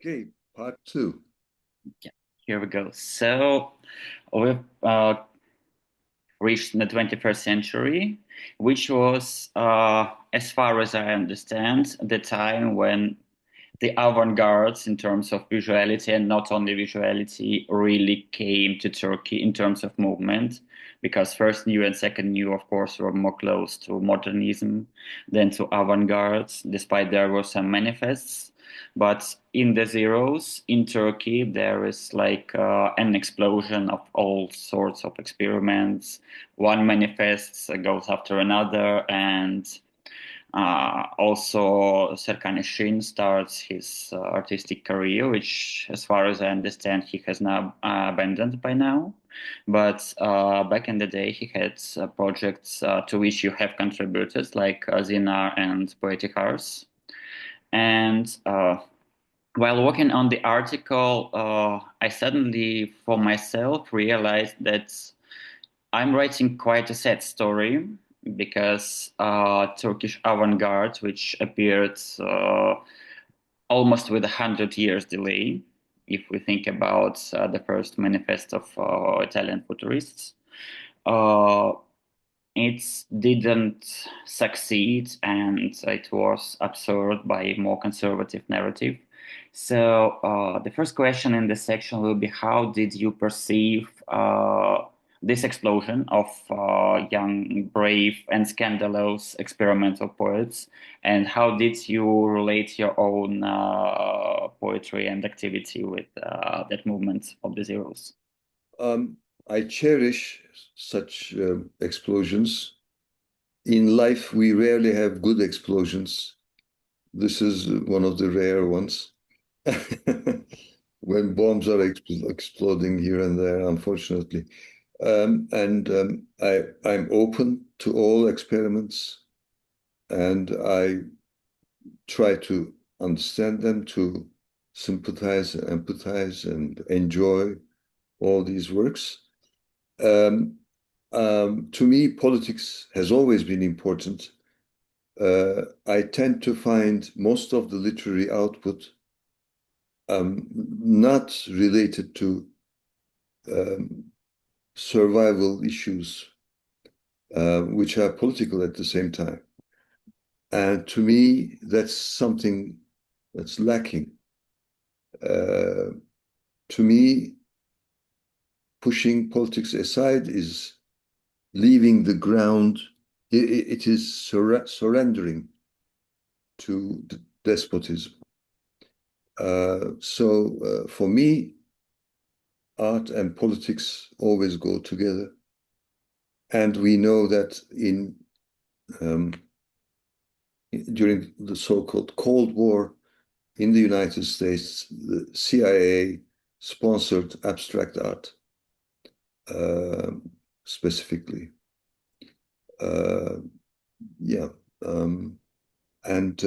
Okay, part two. Yeah, here we go. So we've reached the 21st century, which was, as far as I understand, the time when the avant-garde in terms of visuality and not only visuality really came to Turkey in terms of movement, because first new and second new, of course, were more close to modernism than to avant-garde, despite there were some manifests. But in the zeros in Turkey, there is like an explosion of all sorts of experiments. One manifests goes after another, and also, Serkan Eshin starts his artistic career, which, as far as I understand, he has now abandoned by now. But back in the day, he had projects to which you have contributed, like Zinar and Poetic Hours. And while working on the article, I suddenly, for myself, realized that I'm writing quite a sad story because Turkish avant-garde, which appeared almost with 100 years delay, if we think about the first manifest of Italian futurists, uh, it didn't succeed, and it was absorbed by a more conservative narrative. So the first question in this section will be: how did you perceive this explosion of young, brave, and scandalous experimental poets, and how did you relate your own poetry and activity with that movement of the zeros? Um, I cherish such explosions. In life, we rarely have good explosions. This is one of the rare ones. When bombs are exploding here and there, unfortunately. I'm open to all experiments, and I try to understand them, to sympathize, empathize, and enjoy all these works. Um, to me, politics has always been important. I tend to find most of the literary output not related to um, survival issues, which are political at the same time. And to me, that's something that's lacking. Uh, to me, pushing politics aside is leaving the ground. It is surrendering to despotism. For me, art and politics always go together. And we know that um, during the so-called Cold War in the United States, the CIA sponsored abstract art uh, specifically. Uh, yeah, um, and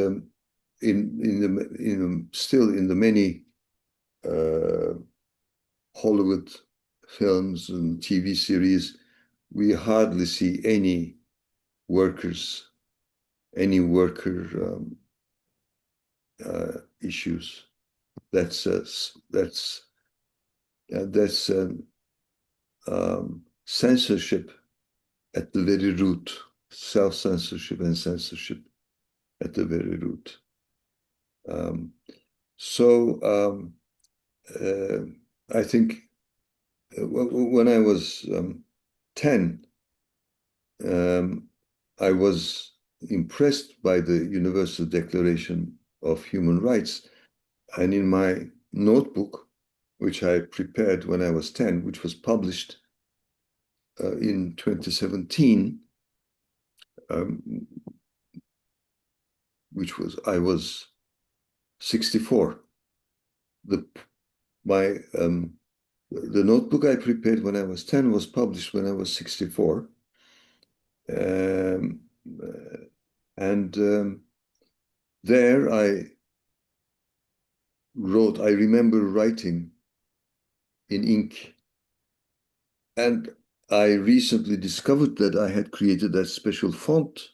still in the many uh, Hollywood films and TV series, we hardly see workers, any worker issues. That's uh, that's that's censorship at the very root, self-censorship and censorship at the very root. Um, so uh, I think when I was 10, um, I was impressed by the Universal Declaration of Human Rights. And in my notebook, which I prepared when I was 10, which was published in 2017, um, I was 64. The my the notebook I prepared when I was 10 was published when I was 64. Um, uh, and There I remember writing in ink. And I recently discovered that I had created that special font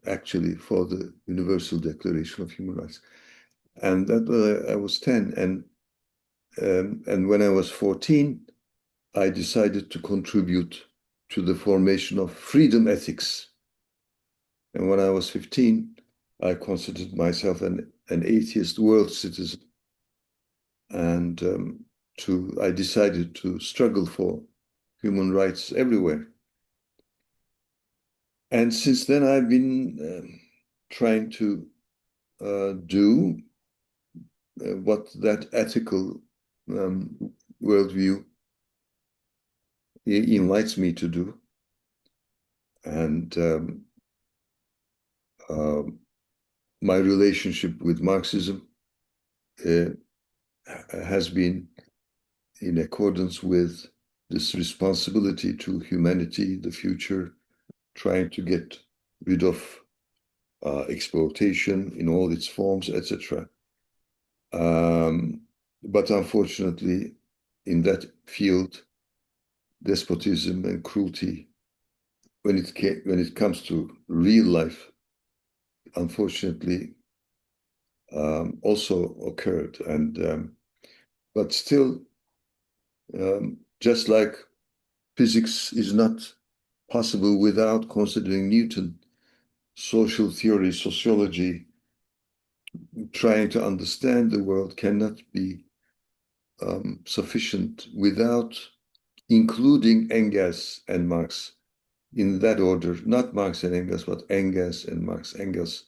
actually for the Universal Declaration of Human Rights. And that I was 10, and when I was 14, I decided to contribute to the formation of freedom ethics. And when I was 15, I considered myself an atheist world citizen. And I decided to struggle for human rights everywhere. And since then, I've been trying to do what that ethical worldview invites me to do. And my relationship with Marxism has been in accordance with this responsibility to humanity, the future, trying to get rid of exploitation in all its forms, etc. But unfortunately, in that field, despotism and cruelty, when it comes to real life, unfortunately, also occurred. But still, just like physics is not possible without considering Newton, social theory, sociology, trying to understand the world cannot be sufficient without including Engels and Marx in that order, not Marx and Engels, but Engels and Marx. Engels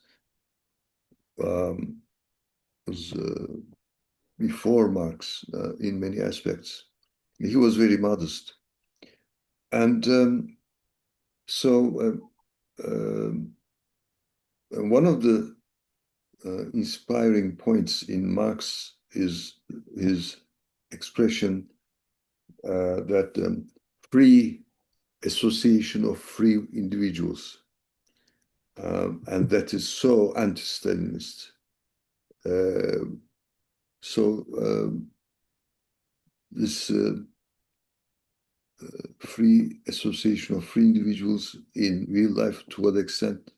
was before Marx in many aspects. He was very modest. And so one of the inspiring points in Marx is his expression that free association of free individuals, and that is so anti-Stalinist. This free association of free individuals in real life, to what extent,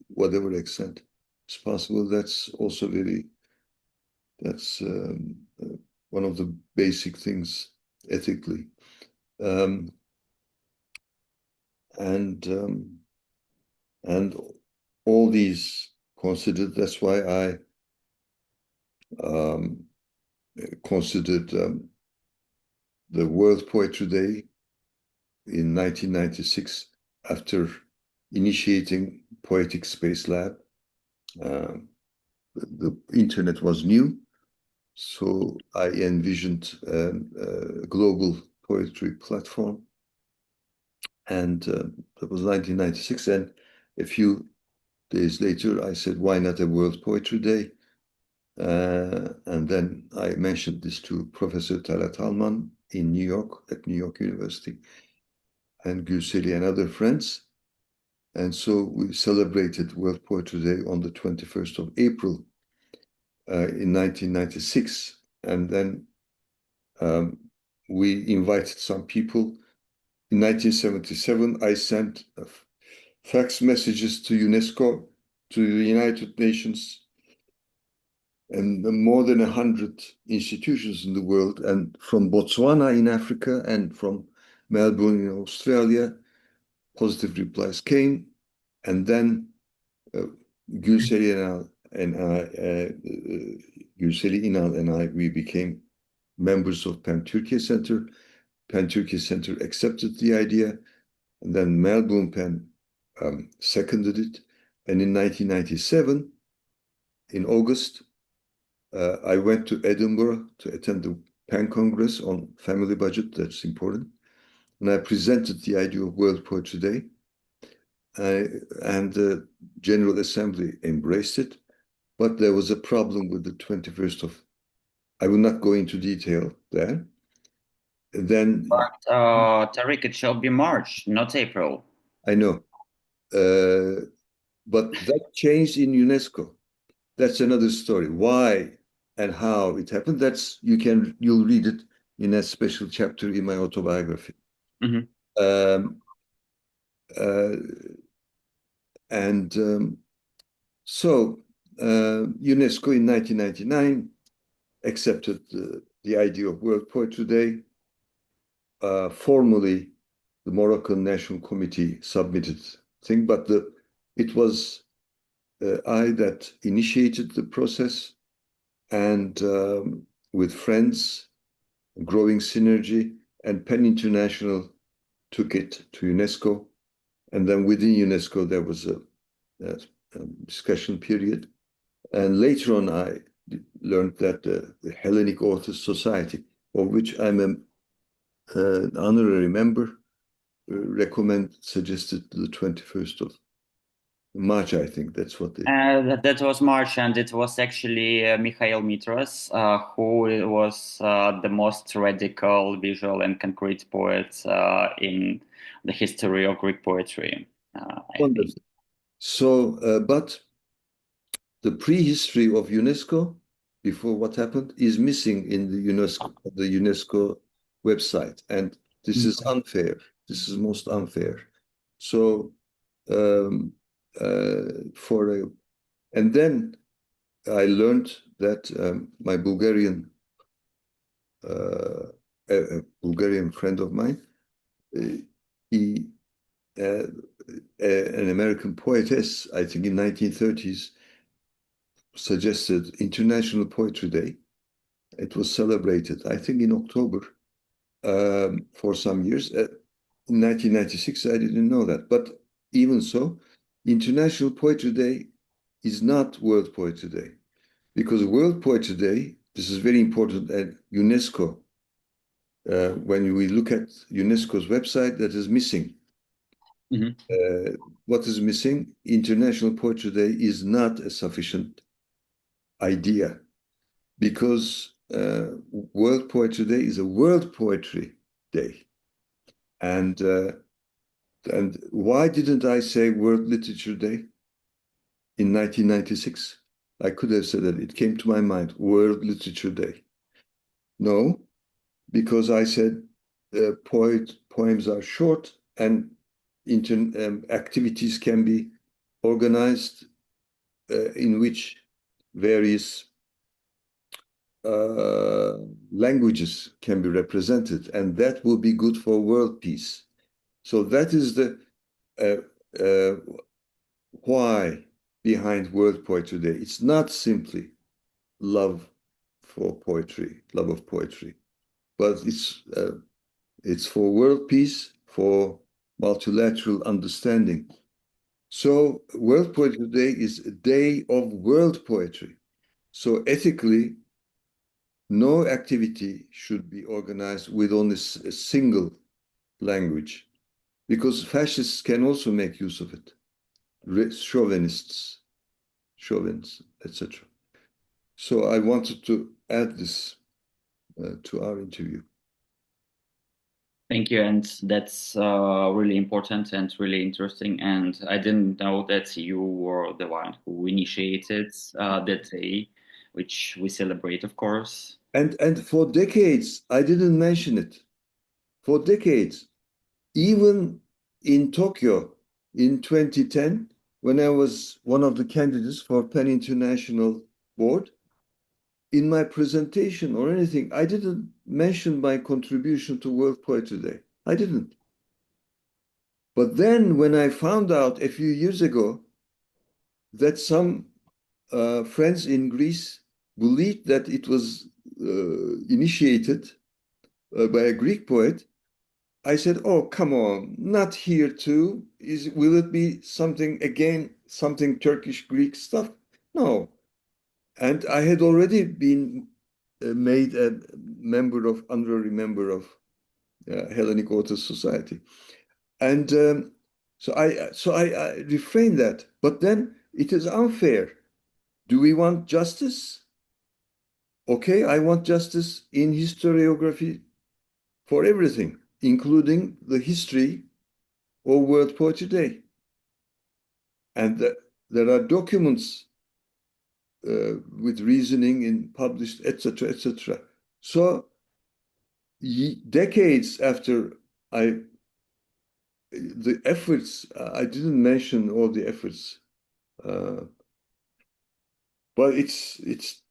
whatever extent is possible, that's also that's one of the basic things ethically. And all these considered, that's why I considered the World Poetry Day in 1996 after initiating Poetic Space Lab. The internet was new, so I envisioned a global poetry platform. And that was 1996. And a few days later, I said, why not a World Poetry Day? And then I mentioned this to Professor Talat Alman in New York, at New York University, and Gülseli and other friends. And so we celebrated World Poetry Day on the 21st of April in 1996. And then we invited some people. In 1977, I sent fax messages to UNESCO, to the United Nations, and more than 100 institutions in the world, and from Botswana in Africa and from Melbourne in Australia, positive replies came. And then Gülseli İnal and I, we became members of Pan Türkiye Center. Pan Türkiye Center accepted the idea, and then Melbourne Pan seconded it. And in 1997, in August, I went to Edinburgh to attend the Pan Congress on family budget. That's important. And I presented the idea of World Poetry Day. And the General Assembly embraced it. But there was a problem with the 21st of, I will not go into detail there. Then, But Tarık, it shall be March, not April. I know. But that changed in UNESCO. That's another story. Why and how it happened, you'll read it in a special chapter in my autobiography. Mm-hmm. So UNESCO in 1999 accepted the idea of World Poetry Day. Formally, the Moroccan National Committee submitted thing, but it was I that initiated the process, and with friends, growing synergy, and PEN International took it to UNESCO, and then within UNESCO there was a discussion period, and later on I learned that the Hellenic Authors Society, of which I'm an honorary member, suggested the 21st of March, I think that's what they. That was March, and it was actually Mikhail Mitras, who was the most radical, visual, and concrete poet in the history of Greek poetry. I think. So, but the prehistory of UNESCO, before what happened, is missing in the UNESCO website, and this is unfair. This is most unfair. So, um, and then I learned that my Bulgarian a Bulgarian friend of mine, he an American poetess, I think in 1930s, suggested International Poetry Day. It was celebrated, I think, in October for some years. In 1996, I didn't know that. But even so, International Poetry Day is not World Poetry Day, because World Poetry Day, this is very important at UNESCO. When we look at UNESCO's website, that is missing. What is missing? International Poetry Day is not a sufficient idea, because World Poetry Day is a World Poetry Day. And why didn't I say World Literature Day in 1996? I could have said that. It came to my mind, World Literature Day. No, because I said poems are short, and activities can be organized in which various languages can be represented, and that will be good for world peace. So that is the why behind World Poetry Day. It's not simply love for poetry, love of poetry, but it's for world peace, for multilateral understanding. So World Poetry Day is a day of world poetry. So ethically, no activity should be organized with only a single language, because fascists can also make use of it, chauvinists, etc. So I wanted to add this to our interview. Thank you, and that's really important and really interesting. And I didn't know that you were the one who initiated that day, which we celebrate, of course. And for decades, I didn't mention it. For decades, even in Tokyo in 2010, when I was one of the candidates for PEN International Board, in my presentation or anything, I didn't mention my contribution to World Poetry Day. I didn't. But then when I found out a few years ago that some friends in Greece believed that it was initiated by a Greek poet, I said, "Oh, come on, not here too. Will it be something again, something Turkish Greek stuff?" No. And I had already been made a honorary member of Hellenic Authors Society, and so I refrained that. But then it is unfair. Do we want justice? Okay, I want justice in historiography for everything, including the history of World Poetry Day. And there are documents with reasoning in published, etc., etc. So decades after the efforts, I didn't mention all the efforts Well, it's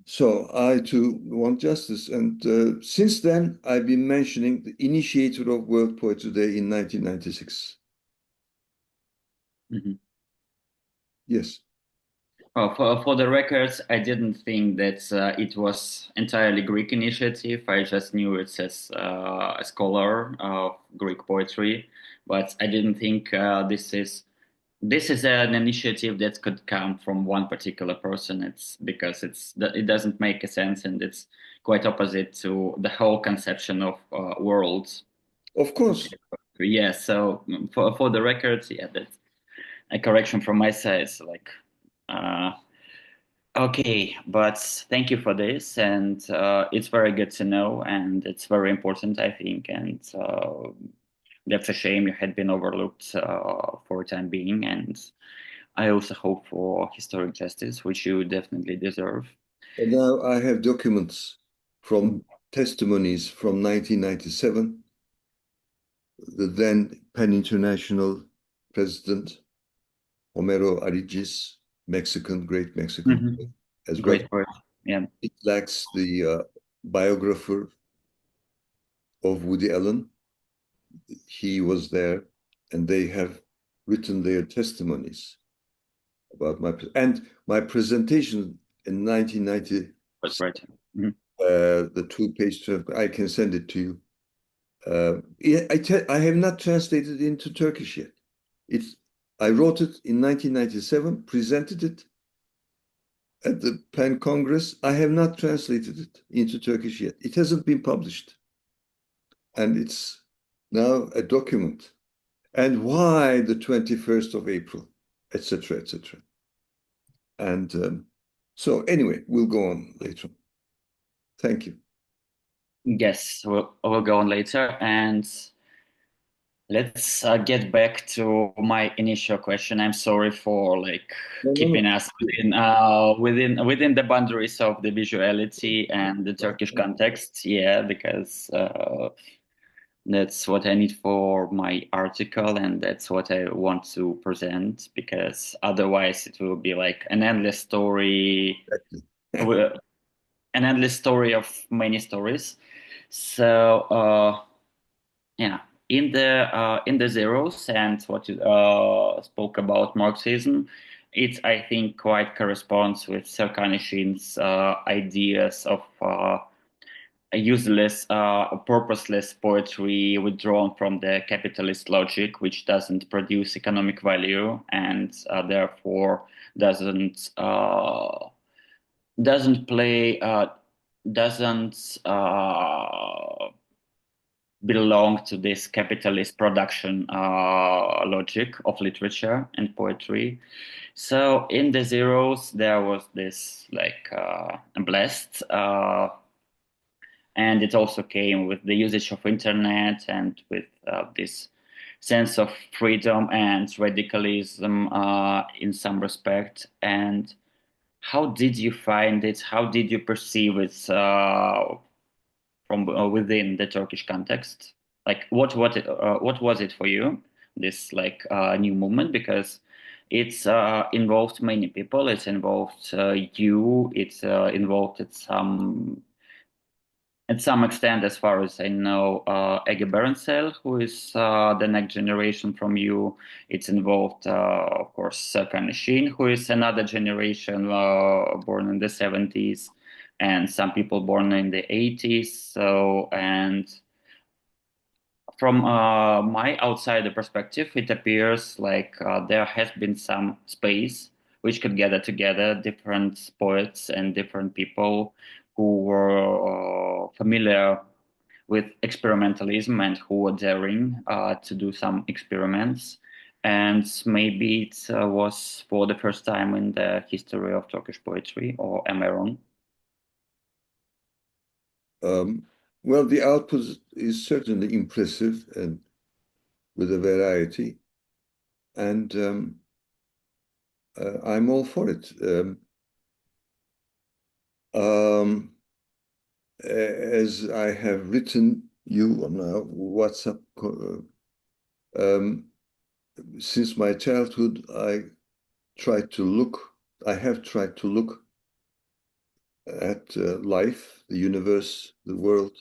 so I too want justice, and since then I've been mentioning the initiator of World Poetry Day in 1996. Mhm. Yes, For the records, I didn't think that it was entirely Greek initiative. I just knew it as a scholar of Greek poetry, but I didn't think this is an initiative that could come from one particular person. It's because it doesn't make a sense, and it's quite opposite to the whole conception of worlds. of course. Yeah. So for the records, yeah, that's a correction from my side. So like. Uh, Okay, but thank you for this, and it's very good to know, and it's very important, I think, and that's a shame you had been overlooked for the time being, and I also hope for historic justice, which you definitely deserve. And now I have documents from testimonies from 1997. The then Penn International president, Homero Arigis, great Mexican Mhm. poet, as well. Great work. Yeah, It lacks the biographer of Woody Allen. He was there, and they have written their testimonies about and my presentation in 1990. was great. Mhm. The two-page I can send it to you. Yeah, I have not translated it into Turkish yet. It's I wrote it in 1997, presented it at the Penn Congress. I have not translated it into Turkish yet. It hasn't been published, and it's now a document. And why the 21st of April, etc., etc. And so anyway, we'll go on later. Thank you. Yes, we'll go on later, and let's get back to my initial question. I'm sorry for like No, no, keeping no. us within the boundaries of the visuality and the Turkish context. Yeah, because that's what I need for my article, and that's what I want to present. Because otherwise, it will be like an endless story, uh, an endless story of many stories. So. Yeah, in the zeros and what you spoke about Marxism, it I think quite corresponds with Serkanishin's ideas of a useless, purposeless poetry withdrawn from the capitalist logic, which doesn't produce economic value and therefore doesn't uh, doesn't play doesn't belong to this capitalist production logic of literature and poetry. So in the zeros, there was this like blessed, and it also came with the usage of internet and with this sense of freedom and radicalism in some respect. And how did you find it? How did you perceive it from within the Turkish context? Like, what was it for you? This like new movement because it's involved many people. It's involved you. It's involved at some extent, as far as I know, Ege Berensel, who is the next generation from you. It's involved, of course, Serkan Eshin, who is another generation born in the 70s, and some people born in the 80s. So, and from my outsider perspective, it appears like there has been some space which could gather together different poets and different people who were familiar with experimentalism and who were daring to do some experiments. And maybe it was for the first time in the history of Turkish poetry, or am I wrong? Um, well, the output is certainly impressive and with a variety, and I'm all for it. Um, as I have written you on a WhatsApp, um, since my childhood, I tried to look I have tried to look at life, the universe, the world,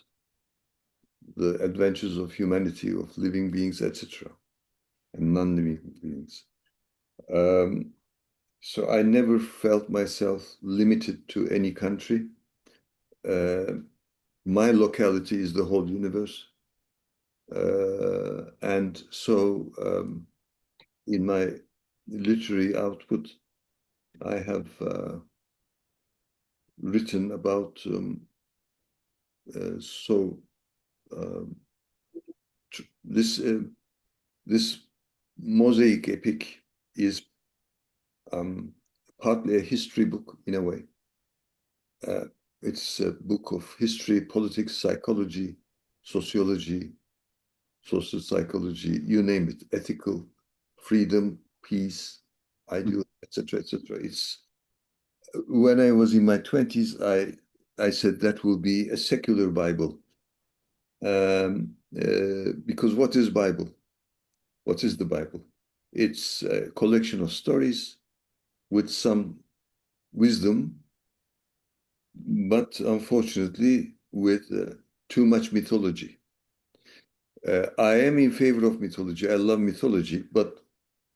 the adventures of humanity, of living beings, etc., and non-living beings. So I never felt myself limited to any country. My locality is the whole universe. And so in my literary output, I have written about so this this mosaic epic is partly a history book in a way. It's a book of history, politics, psychology, sociology, social psychology, you name it, ethical, freedom, peace, ideal, etc., etc. It's when I was in my 20s, I said that will be a secular Bible. Because what is Bible? What is the Bible? It's a collection of stories with some wisdom, but unfortunately with too much mythology. I am in favor of mythology. I love mythology, but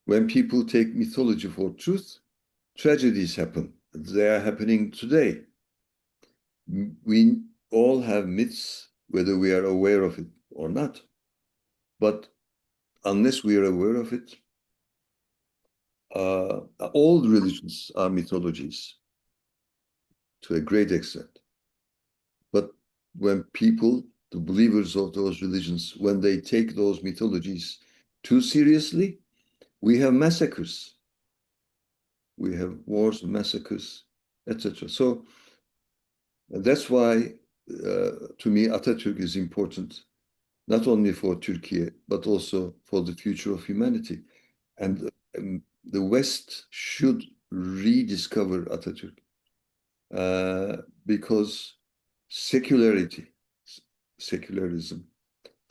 when people take mythology for truth, tragedies happen. They are happening today. We all have myths, whether we are aware of it or not. But unless we are aware of it, all religions are mythologies to a great extent. But when people, the believers of those religions, when they take those mythologies too seriously, we have massacres. We have wars, massacres, etc. So that's why, to me, Atatürk is important, not only for Turkey, but also for the future of humanity. And the West should rediscover Atatürk because secularism,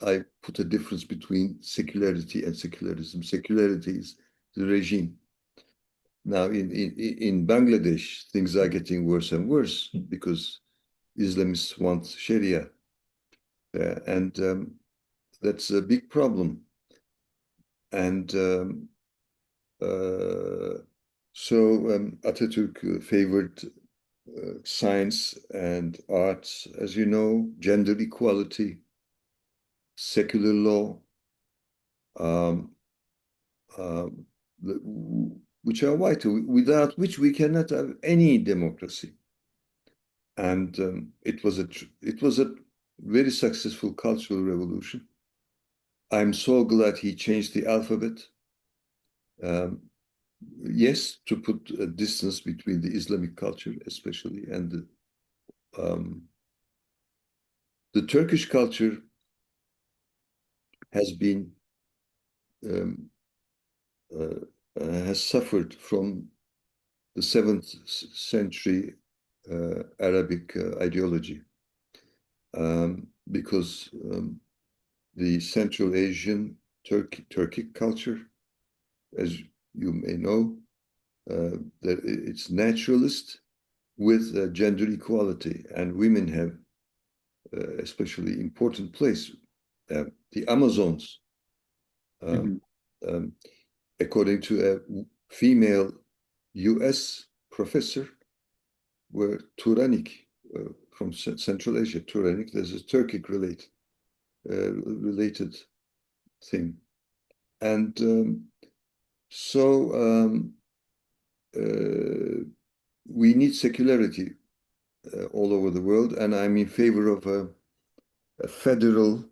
I put a difference between secularity and secularism. Secularity is the regime. Now, in Bangladesh, things are getting worse and worse because Islamists want Sharia. And that's a big problem. And Atatürk favored science and arts, as you know, gender equality, secular law, um, um, which are vital, without which we cannot have any democracy. And it was a very successful cultural revolution. I'm so glad he changed the alphabet. Yes, to put a distance between the Islamic culture, especially, and the Turkish culture has been has suffered from the 7th century Arabic ideology because the Central Asian Turkic culture, as you may know, that it's naturalist with gender equality, and women have especially important place. The Amazons, according to a female US professor, were Turanic from Central Asia. Turanic, there's a Turkic related thing. And we need secularity all over the world, and I'm in favor of a federal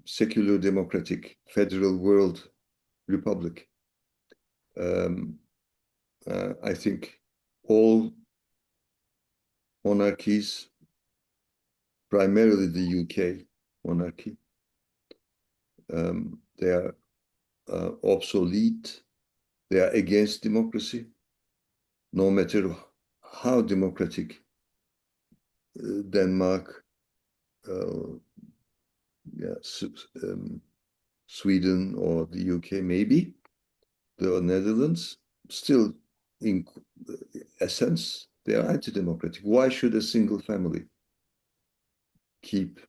secular democratic federal world republic. I think all monarchies, primarily the UK monarchy, they are obsolete. They are against democracy, no matter how democratic Denmark, Sweden, or the UK may be. the Netherlands, still in essence, they are anti-democratic. Why should a single family keep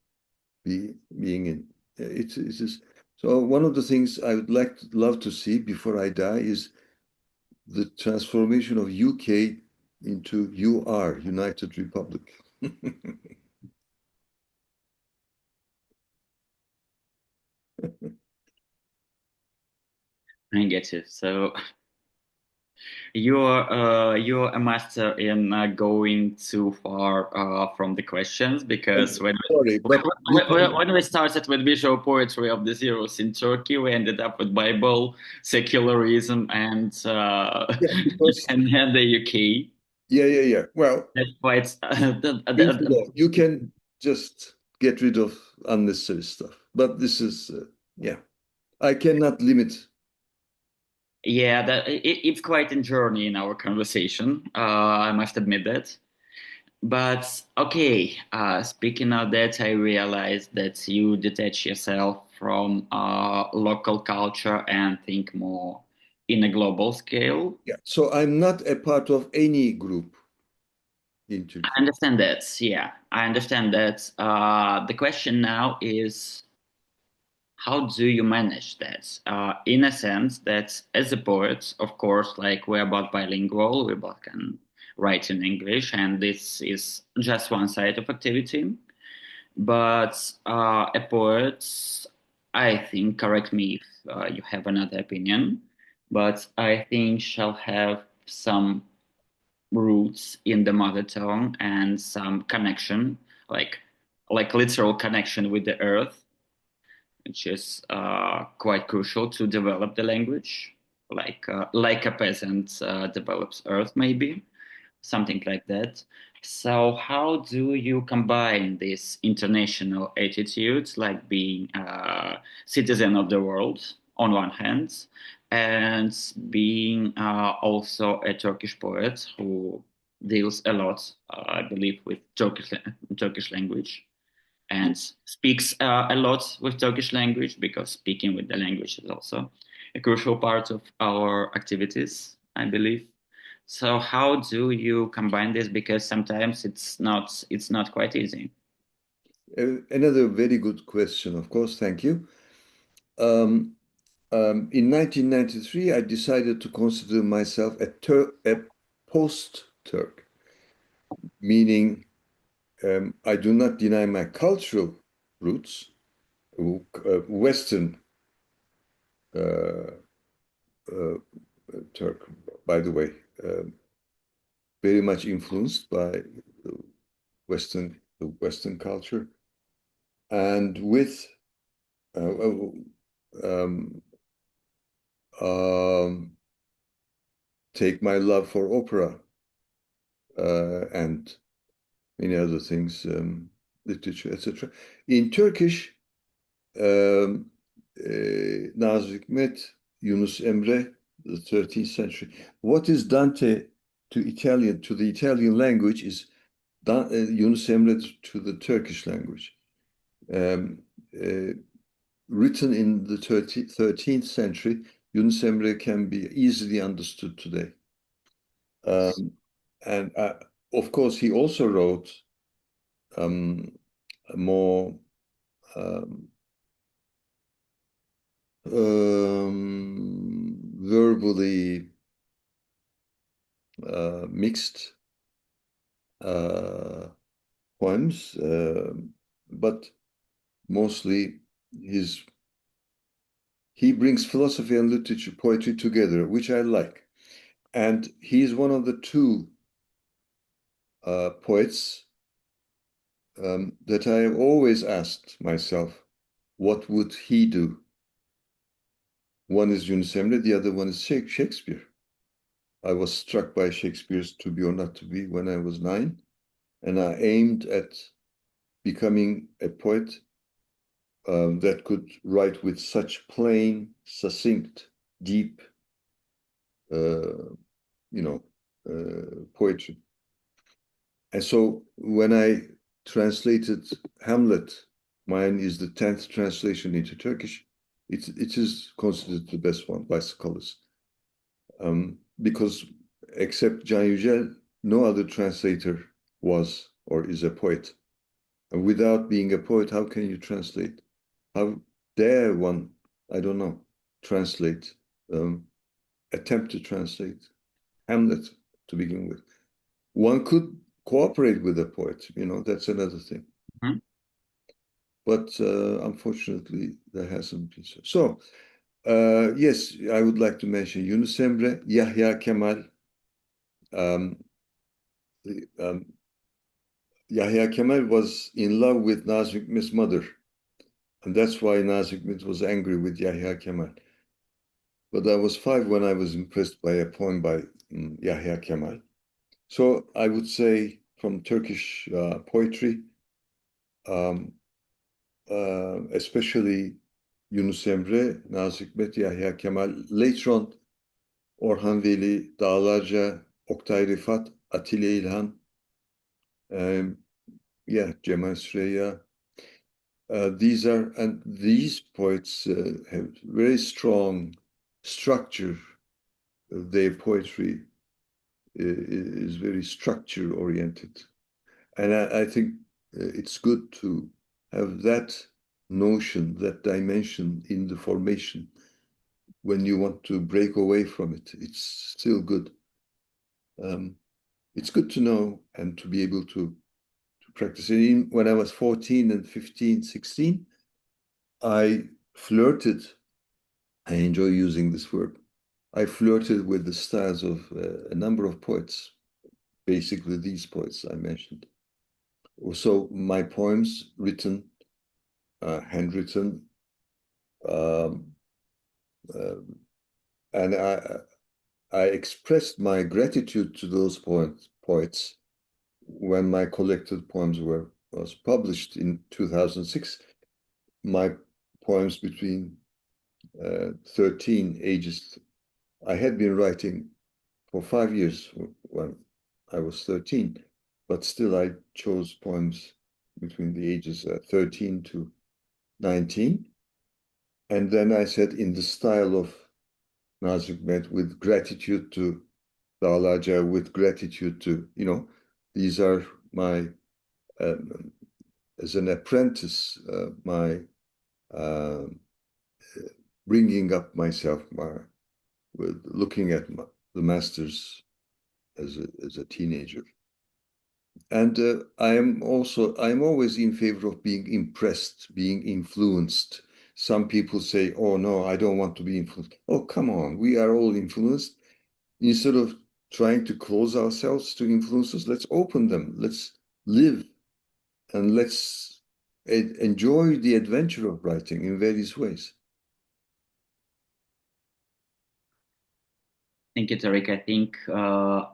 being in? It is so. One of the things I would love to see before I die is the transformation of UK into UR, United Republic. I get you. So you're a master in going too far from the questions, because Sorry, but when we started with visual poetry of the zeros in Turkey, we ended up with Bible, secularism, and yeah, because and then the UK. yeah. Well, That's quite you can just get rid of unnecessary stuff. But this is yeah, I cannot limit. yeah, it's quite a journey in our conversation. I must admit that. But okay, speaking of that, I realized that you detach yourself from local culture and think more in a global scale. Yeah, so I'm not a part of any group in I Turkey. understand that. Yeah, I understand that. The question now is, how do you manage that? In a sense that as a poet, of course, like we're both bilingual, we both can write in English, and this is just one side of activity. But a poet, I think, correct me if you have another opinion, but I think shall have some roots in the mother tongue and some connection, like literal connection with the earth, which is quite crucial to develop the language, like a peasant develops earth, maybe something like that. So, how do you combine this international attitude, like being a citizen of the world on one hand, and being also a Turkish poet who deals a lot, I believe, with Turkish language and speaks a lot with Turkish language, because speaking with the language is also a crucial part of our activities, I believe. So how do you combine this? Because sometimes it's not quite easy. Another very good question, of course. Thank you. Um, in 1993, I decided to consider myself a post-Turk, meaning I do not deny my cultural roots, Western uh, uh, Turk, by the way, very much influenced by the Western culture, and with uh, um, um, take my love for opera and many other things, literature, etc. In Turkish, um, Nazım Hikmet, Yunus Emre, the 13th century. What is Dante to the Italian language is Yunus Emre to the Turkish language. Um, uh, Written in the 13th century, Yunus Emre can be easily understood today. Um, and of course, he also wrote um, more um, verbally mixed uh, poems, but mostly his he brings philosophy and literature, poetry together, which I like. And he's one of the two poets that I have always asked myself, what would he do? One is Yunus Emre, the other one is Shakespeare. I was struck by Shakespeare's To Be or Not to Be when I was 9, and I aimed at becoming a poet that could write with such plain, succinct, deep, uh, poetry. And so when I translated Hamlet, mine is the 10th translation into Turkish. It is considered the best one by scholars. Because except Can Yücel, no other translator was or is a poet. And without being a poet, how can you translate? How dare one, I don't know, translate, attempt to translate Hamlet to begin with? One could cooperate with a poet, that's another thing. Mhm. But unfortunately, there hasn't been so. So, yes, I would like to mention Yunus Emre, Yahya Kemal. Um, Yahya Kemal was in love with Nazım Hikmet's mother, and that's why Nazım Hikmet was angry with Yahya Kemal. But I was 5 when I was impressed by a poem by Yahya Kemal. So I would say from Turkish poetry, um, especially Yunus Emre, Nazım Hikmet, Yahya Kemal. Later on, Orhan Veli, Dağlarca, Oktay Rifat, Atilla İlhan, yeah, Cemal Süreyya. These poets have very strong structure. Their poetry is very structure oriented. And I think it's good to have that notion, that dimension in the formation when you want to break away from it. It's still good. It's good to know and to be able to practice it. When I was 14 and 15, 16, I flirted. I enjoy using this word. I flirted with the styles of a number of poets, basically these poets I mentioned. So my poems written, handwritten, um, uh, and I expressed my gratitude to those poets when my collected poems was published in 2006. My poems between 13 ages. I had been writing for 5 years when I was 13, but still I chose poems between the ages 13 to 19. And then I said in the style of Nazım Hikmet, with gratitude to Dağlarca, with gratitude to, these are my, as an apprentice, my uh, bringing up myself, with looking at the masters as a teenager. And I'm always in favor of being impressed, being influenced. Some people say, oh no, I don't want to be influenced. Oh, come on, we are all influenced. Instead of trying to close ourselves to influences, let's open them. Let's live and let's enjoy the adventure of writing in various ways. Thank you, Tarek.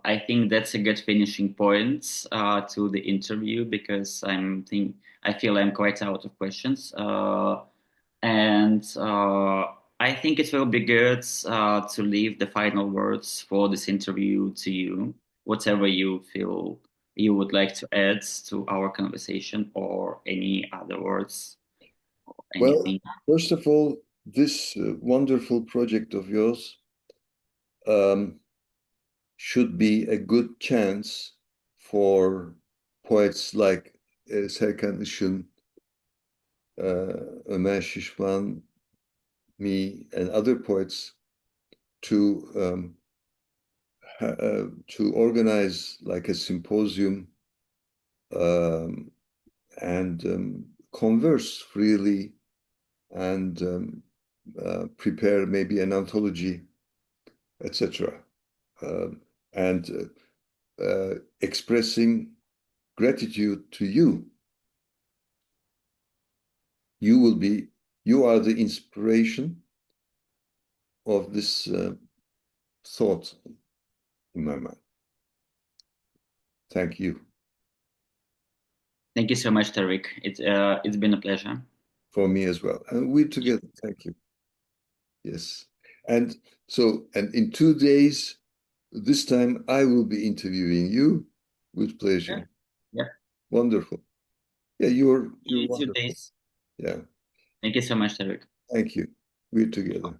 I think that's a good finishing point to the interview because I feel I'm quite out of questions, and I think it will be good to leave the final words for this interview to you. Whatever you feel you would like to add to our conversation, or any other words, Well, anything. first of all, this wonderful project of yours um, should be a good chance for poets like Serkan Işın, Ömer Şişman, me, and other poets to to organize like a symposium um, and converse freely and prepare maybe an anthology, etc. And expressing gratitude to you. You are the inspiration of this thought in my mind. Thank you. Thank you so much, Tarek. It's been a pleasure. For me as well. And we're together. Thank you. Yes. And and in 2 days, this time I will be interviewing you with Yeah. pleasure. Yeah. Wonderful. Yeah, you're See you in two wonderful. days. Yeah. Thank you so much, Tarek. Thank you. We're together.